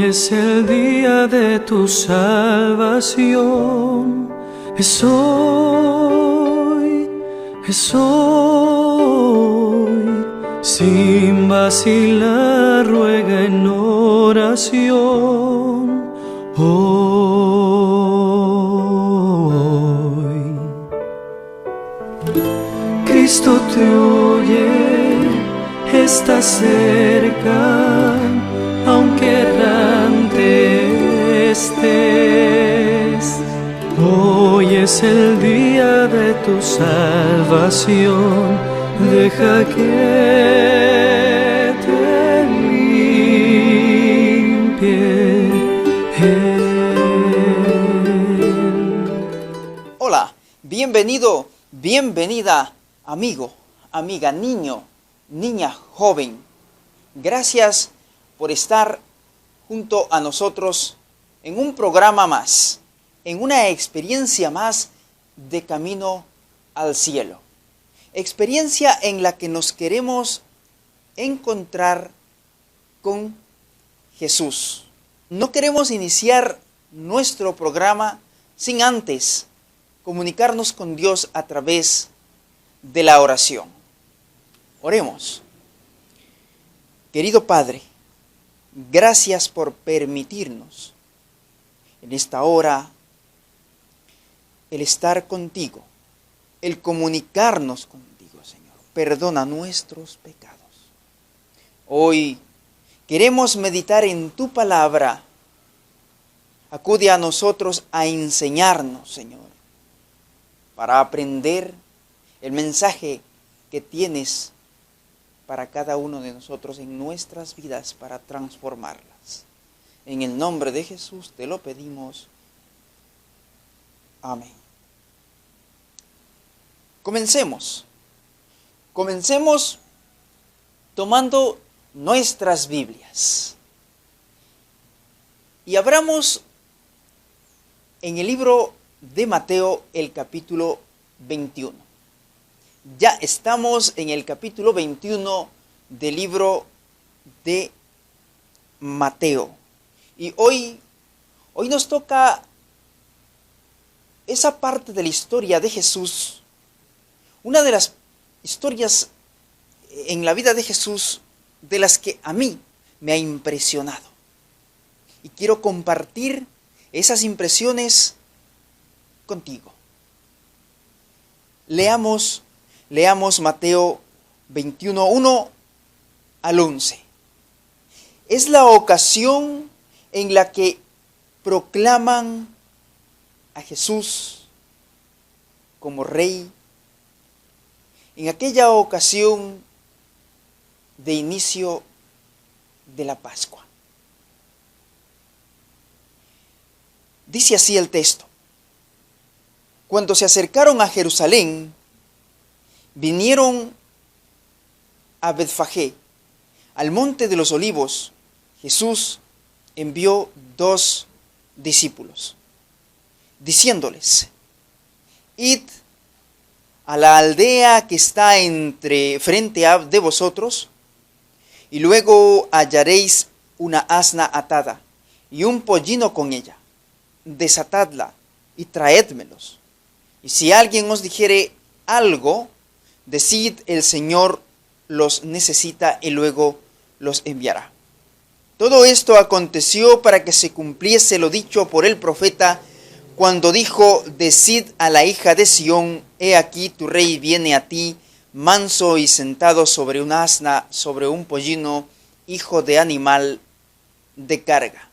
es el día de tu salvación. Es hoy, sin vacilar ruega en oración. Hoy Cristo te oye, está cerca, aunque errante estés. Hoy es el día de tu salvación, deja que te limpie Él. Hola, bienvenido, bienvenida, amigo, amiga, niño, niña, joven. Gracias por estar junto a nosotros en un programa más, en una experiencia más de camino al cielo. Experiencia en la que nos queremos encontrar con Jesús. No queremos iniciar nuestro programa sin antes comunicarnos con Dios a través de la oración. Oremos. Querido Padre, gracias por permitirnos en esta hora el estar contigo, el comunicarnos contigo, Señor. Perdona nuestros pecados. Hoy queremos meditar en tu palabra. Acude a nosotros a enseñarnos, Señor, para aprender el mensaje que tienes para cada uno de nosotros en nuestras vidas, para transformarlas. En el nombre de Jesús te lo pedimos. Amén. Comencemos tomando nuestras Biblias. Y abramos en el libro de Mateo, el capítulo 21. Ya estamos en el capítulo 21 del libro de Mateo. Y hoy nos toca esa parte de la historia de Jesús, una de las historias en la vida de Jesús de las que a mí me ha impresionado. Y quiero compartir esas impresiones contigo. Leamos Mateo 21, 1 al 11. Es la ocasión en la que proclaman a Jesús como rey. En aquella ocasión de inicio de la Pascua. Dice así el texto: cuando se acercaron a Jerusalén, vinieron a Betfagé, al monte de los olivos. Jesús envió 2 discípulos, diciéndoles: id a la aldea que está frente de vosotros, y luego hallaréis una asna atada y un pollino con ella. Desatadla y traédmelos. Y si alguien os dijere algo, decid: el Señor los necesita, y luego los enviará. Todo esto aconteció para que se cumpliese lo dicho por el profeta, cuando dijo: decid a la hija de Sión, he aquí tu rey viene a ti, manso y sentado sobre un asna, sobre un pollino, hijo de animal de carga.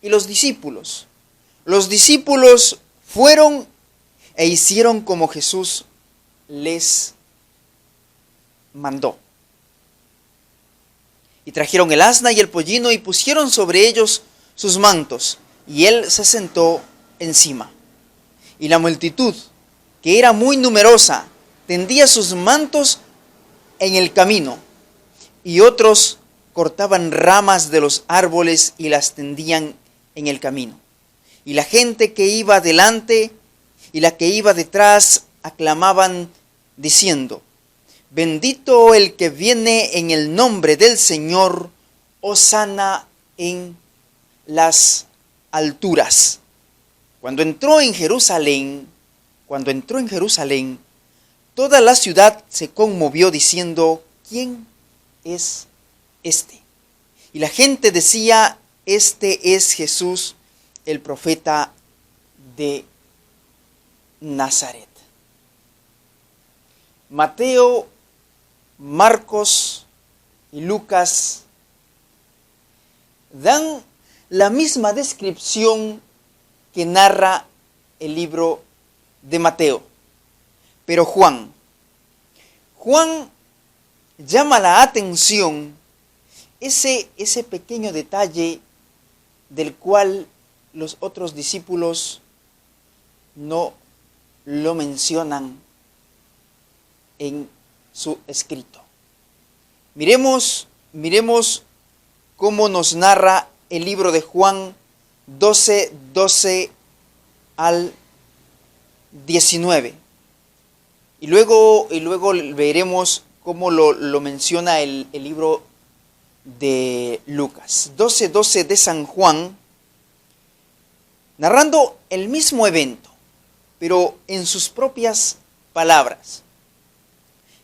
Y los discípulos fueron e hicieron como Jesús les mandó. Y trajeron el asna y el pollino y pusieron sobre ellos sus mantos, y él se sentó encima. Y la multitud, que era muy numerosa, tendía sus mantos en el camino, y otros cortaban ramas de los árboles y las tendían en el camino. Y la gente que iba delante y la que iba detrás aclamaban diciendo: bendito el que viene en el nombre del Señor, hosana en las alturas. Cuando entró en Jerusalén, toda la ciudad se conmovió diciendo, ¿quién es este? Y la gente decía, este es Jesús, el profeta de Nazaret. Mateo, Marcos y Lucas dan la misma descripción que narra el libro de Mateo. Pero Juan llama la atención ese pequeño detalle del cual los otros discípulos no lo mencionan en su escrito. Miremos cómo nos narra el libro de Juan 12 al 19. Y luego veremos cómo lo menciona el libro de Lucas. 12 de San Juan, narrando el mismo evento, pero en sus propias palabras,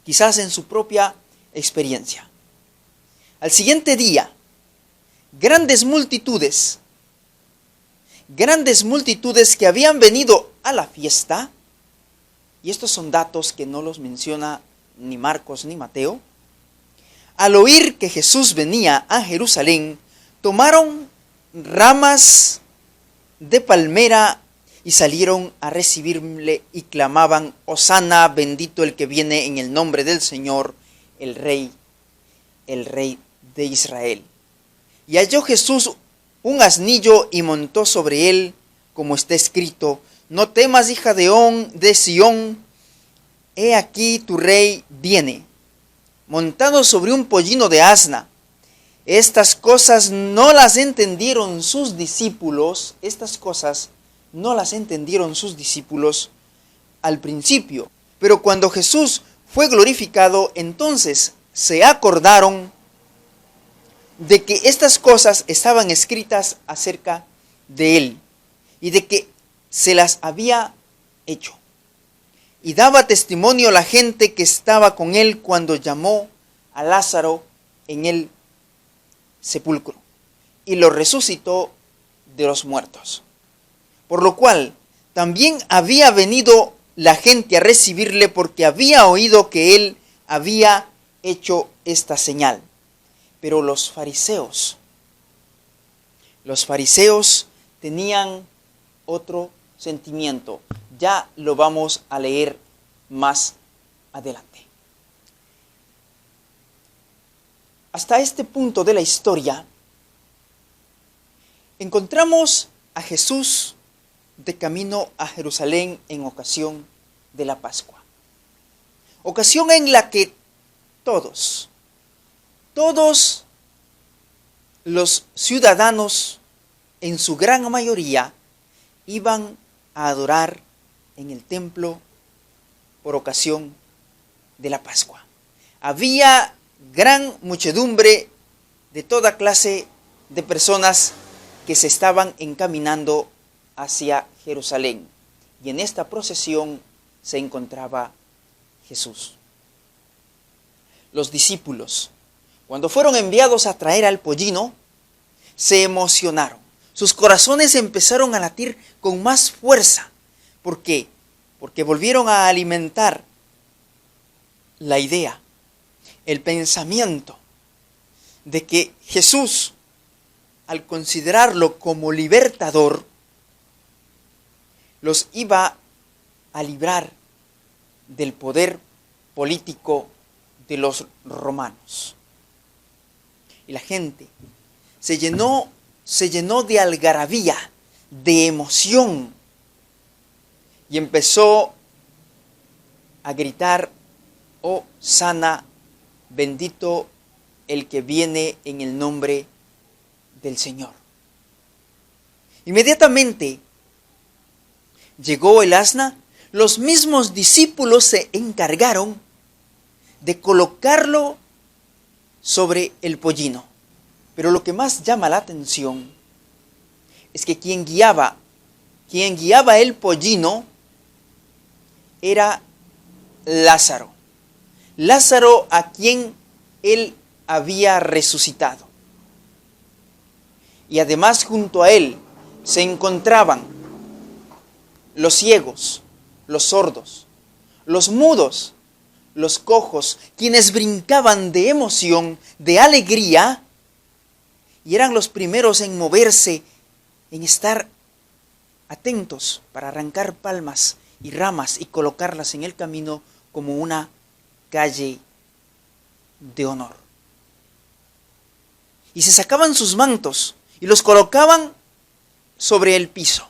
quizás en su propia experiencia. Al siguiente día, grandes multitudes que habían venido a la fiesta, y estos son datos que no los menciona ni Marcos ni Mateo, al oír que Jesús venía a Jerusalén, tomaron ramas de palmera y salieron a recibirle y clamaban, Hosana, bendito el que viene en el nombre del Señor, el Rey de Israel. Y halló Jesús un asnillo y montó sobre él, como está escrito, no temas, hija de Sión, he aquí tu rey viene, montado sobre un pollino de asna. Estas cosas no las entendieron sus discípulos, al principio. Pero cuando Jesús fue glorificado, entonces se acordaron de que estas cosas estaban escritas acerca de él y de que se las había hecho. Y daba testimonio la gente que estaba con él cuando llamó a Lázaro en el sepulcro y lo resucitó de los muertos. Por lo cual también había venido la gente a recibirle porque había oído que él había hecho esta señal. Pero los fariseos tenían otro sentimiento. Ya lo vamos a leer más adelante. Hasta este punto de la historia, encontramos a Jesús de camino a Jerusalén en ocasión de la Pascua. Ocasión en la que todos los ciudadanos, en su gran mayoría, iban a adorar en el templo por ocasión de la Pascua. Había gran muchedumbre de toda clase de personas que se estaban encaminando hacia Jerusalén. Y en esta procesión se encontraba Jesús. Los discípulos, cuando fueron enviados a traer al pollino, se emocionaron. Sus corazones empezaron a latir con más fuerza. ¿Por qué? Porque volvieron a alimentar la idea, el pensamiento de que Jesús, al considerarlo como libertador, los iba a librar del poder político de los romanos. Y la gente se llenó de algarabía, de emoción, y empezó a gritar, Hosana, bendito el que viene en el nombre del Señor. Inmediatamente llegó el asna, los mismos discípulos se encargaron de colocarlo sobre el pollino. Pero lo que más llama la atención es que quien guiaba el pollino era Lázaro. Lázaro, a quien él había resucitado. Y además junto a él se encontraban los ciegos, los sordos, los mudos, los cojos, quienes brincaban de emoción, de alegría, y eran los primeros en moverse, en estar atentos para arrancar palmas y ramas y colocarlas en el camino como una calle de honor. Y se sacaban sus mantos y los colocaban sobre el piso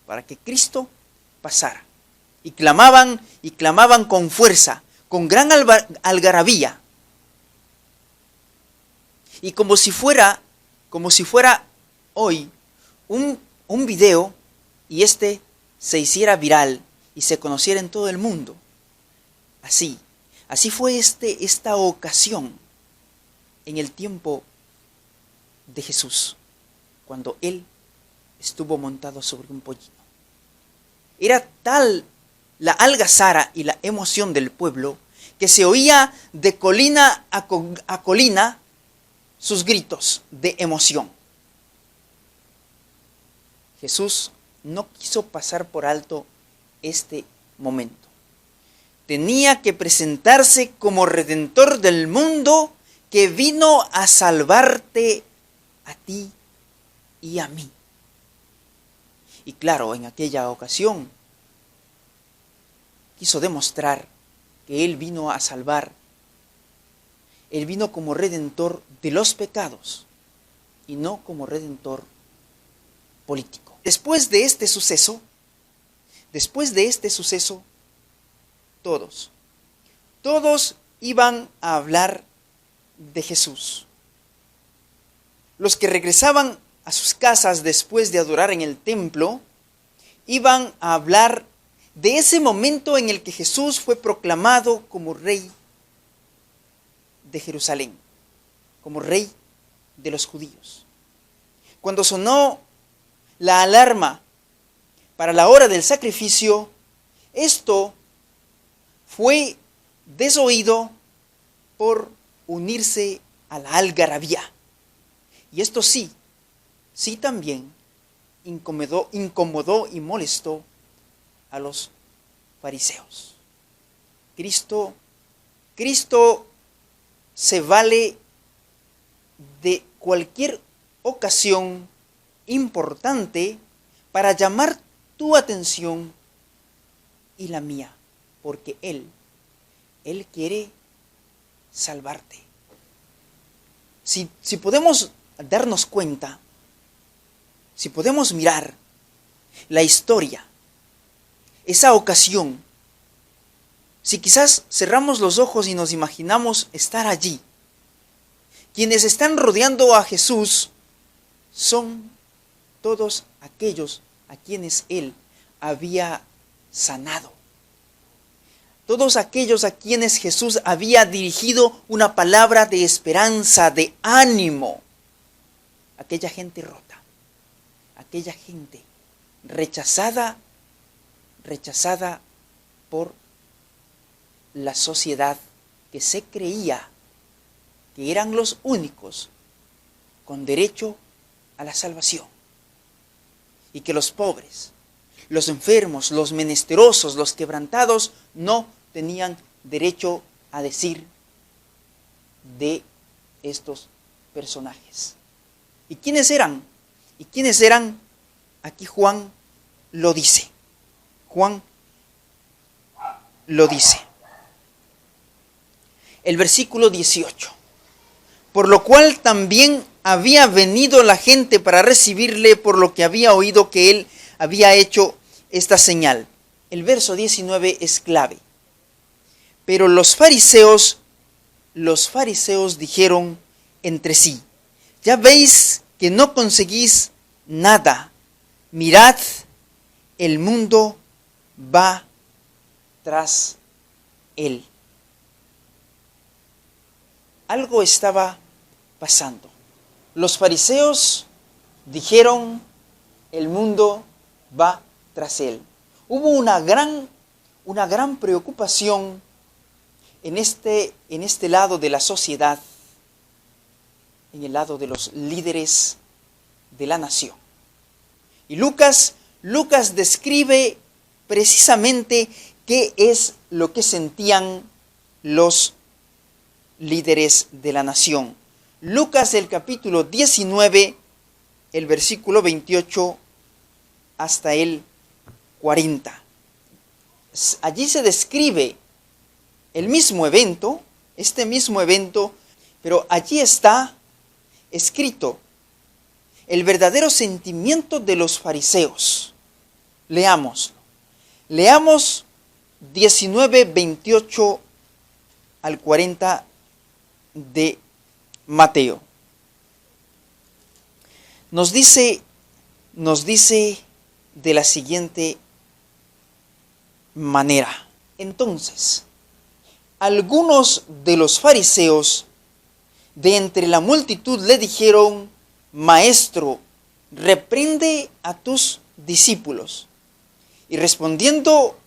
para que Cristo pasara. Y clamaban con fuerza, con gran algarabía. Y como si fuera hoy un video y este se hiciera viral y se conociera en todo el mundo. Así fue esta ocasión en el tiempo de Jesús, cuando él estuvo montado sobre un pollino. Era tal la algazara y la emoción del pueblo que se oía de colina a colina sus gritos de emoción. Jesús no quiso pasar por alto este momento. Tenía que presentarse como Redentor del mundo que vino a salvarte a ti y a mí. Y claro, en aquella ocasión quiso demostrar que Él vino a salvar. Él vino como Redentor de los pecados y no como Redentor político. Después de este suceso, todos iban a hablar de Jesús. Los que regresaban a sus casas después de adorar en el templo, iban a hablar de ese momento en el que Jesús fue proclamado como Rey de Jerusalén, como Rey de los judíos. Cuando sonó la alarma para la hora del sacrificio, esto fue desoído por unirse a la algarabía. Y esto sí también incomodó y molestó a los fariseos. Cristo se vale de cualquier ocasión importante para llamar tu atención y la mía, porque Él quiere salvarte. Si podemos darnos cuenta, si podemos mirar la historia, esa ocasión, si quizás cerramos los ojos y nos imaginamos estar allí, quienes están rodeando a Jesús son todos aquellos a quienes Él había sanado. Todos aquellos a quienes Jesús había dirigido una palabra de esperanza, de ánimo. Aquella gente rota, aquella gente rechazada por la sociedad que se creía que eran los únicos con derecho a la salvación. Y que los pobres, los enfermos, los menesterosos, los quebrantados no tenían derecho a decir de estos personajes. ¿Y quiénes eran? Aquí Juan lo dice. Juan lo dice. El versículo 18. Por lo cual también había venido la gente para recibirle, por lo que había oído que él había hecho esta señal. El verso 19 es clave. Pero los fariseos dijeron entre sí: ya veis que no conseguís nada. Mirad, el mundo va tras él. Algo estaba pasando. Los fariseos dijeron el mundo va tras él. Hubo una gran preocupación en este lado de la sociedad, en el lado de los líderes de la nación. Y Lucas describe precisamente qué es lo que sentían los líderes de la nación. Lucas, el capítulo 19, el versículo 28 hasta el 40. Allí se describe el mismo evento, pero allí está escrito el verdadero sentimiento de los fariseos. Leámoslo. Leamos 19, 28 al 40 de Mateo. Nos dice de la siguiente manera. Entonces, algunos de los fariseos de entre la multitud le dijeron: Maestro, reprende a tus discípulos. Y respondiendo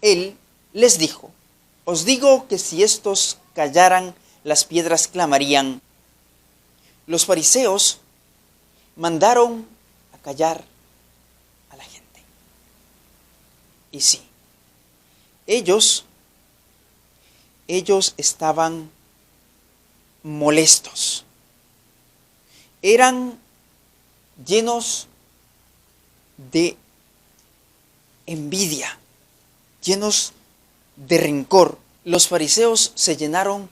él, les dijo: Os digo que si estos callaran, las piedras clamarían. Los fariseos mandaron a callar a la gente. Y sí, ellos estaban molestos. Eran llenos de envidia, llenos de rencor. Los fariseos se llenaron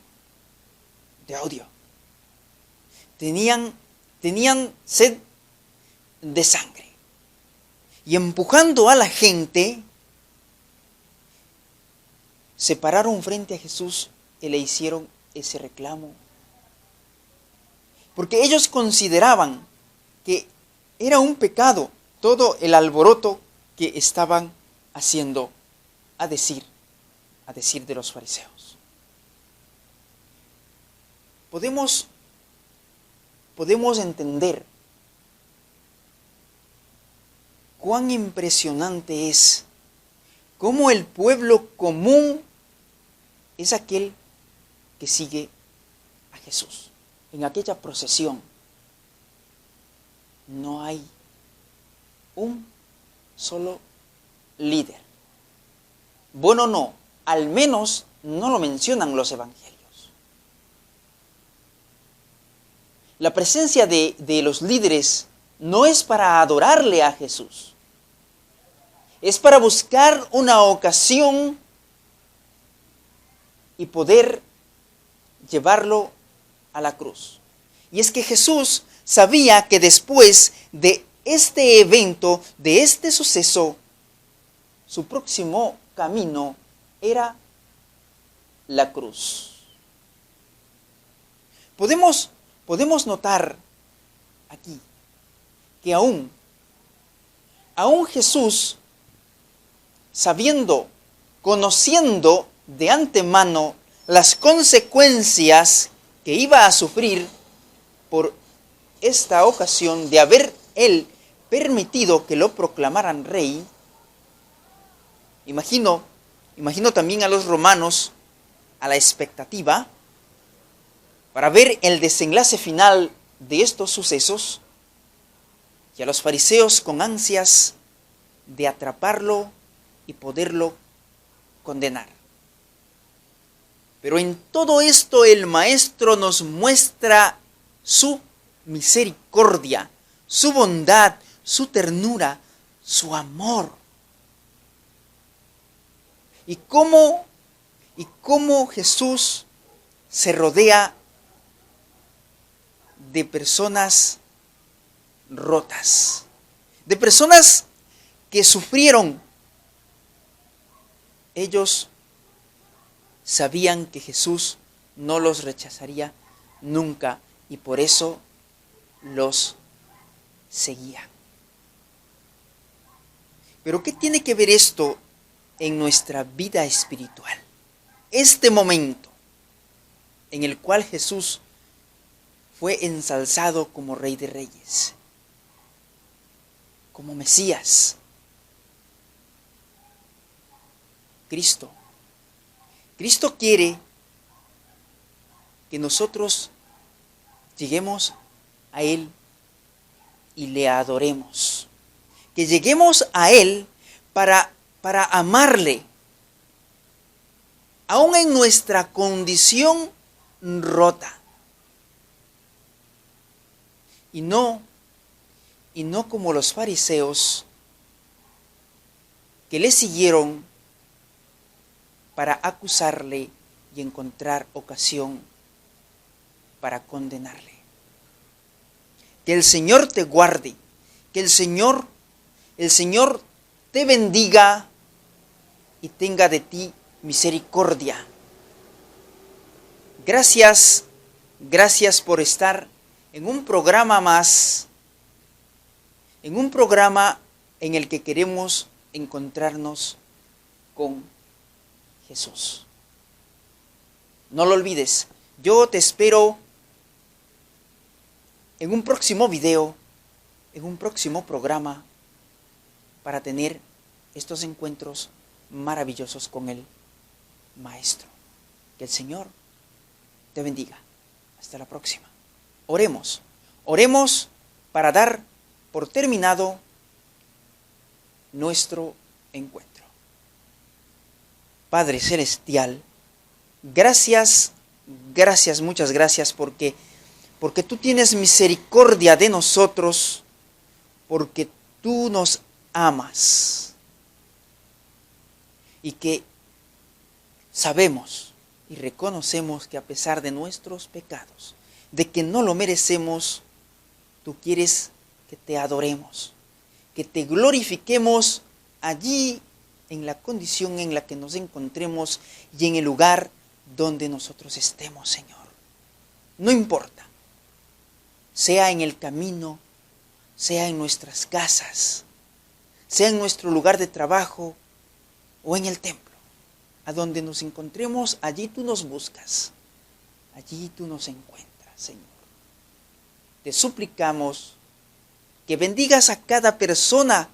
de odio. Tenían sed de sangre. Y empujando a la gente, se pararon frente a Jesús y le hicieron ese reclamo. Porque ellos consideraban que era un pecado todo el alboroto que estaban haciendo, a decir de los fariseos. Podemos entender cuán impresionante es cómo el pueblo común es aquel que sigue a Jesús. En aquella procesión no hay un solo líder. Bueno, no, al menos no lo mencionan los evangelios. La presencia de los líderes no es para adorarle a Jesús. Es para buscar una ocasión y poder llevarlo a la cruz. Y es que Jesús sabía que después de este evento, de este suceso, su próximo camino era la cruz. Podemos notar aquí que aún Jesús, conociendo de antemano las consecuencias que iba a sufrir por esta ocasión de haber él permitido que lo proclamaran rey. Imagino también a los romanos a la expectativa para ver el desenlace final de estos sucesos, y a los fariseos con ansias de atraparlo y poderlo condenar. Pero en todo esto el Maestro nos muestra su misericordia, su bondad, su ternura, su amor. Y cómo Jesús se rodea de personas rotas, de personas que sufrieron. Ellos sabían que Jesús no los rechazaría nunca y por eso los seguía. Pero ¿qué tiene que ver esto en nuestra vida espiritual? Este momento en el cual Jesús fue ensalzado como Rey de Reyes. como Mesías. Cristo quiere que nosotros lleguemos a Él y le adoremos. Que lleguemos a Él para amarle, aún en nuestra condición rota. Y no como los fariseos que le siguieron para acusarle y encontrar ocasión para condenarle. Que el Señor te guarde, que el Señor te bendiga y tenga de ti misericordia. Gracias por estar en un programa más, en un programa en el que queremos encontrarnos con Jesús. No lo olvides, yo te espero en un próximo video, en un próximo programa, para tener estos encuentros maravillosos con el Maestro. Que el Señor te bendiga. Hasta la próxima. Oremos para dar por terminado nuestro encuentro. Padre Celestial, gracias, muchas gracias porque tú tienes misericordia de nosotros, porque tú nos amas y que sabemos y reconocemos que a pesar de nuestros pecados, de que no lo merecemos, tú quieres que te adoremos, que te glorifiquemos allí en la condición en la que nos encontremos y en el lugar donde nosotros estemos, Señor. No importa, sea en el camino, sea en nuestras casas, sea en nuestro lugar de trabajo o en el templo. A donde nos encontremos, allí tú nos buscas, allí tú nos encuentras, Señor. Te suplicamos que bendigas a cada persona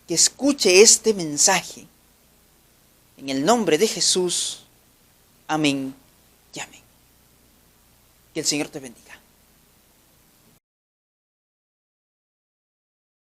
que escuche este mensaje. En el nombre de Jesús, amén y amén. Que el Señor te bendiga.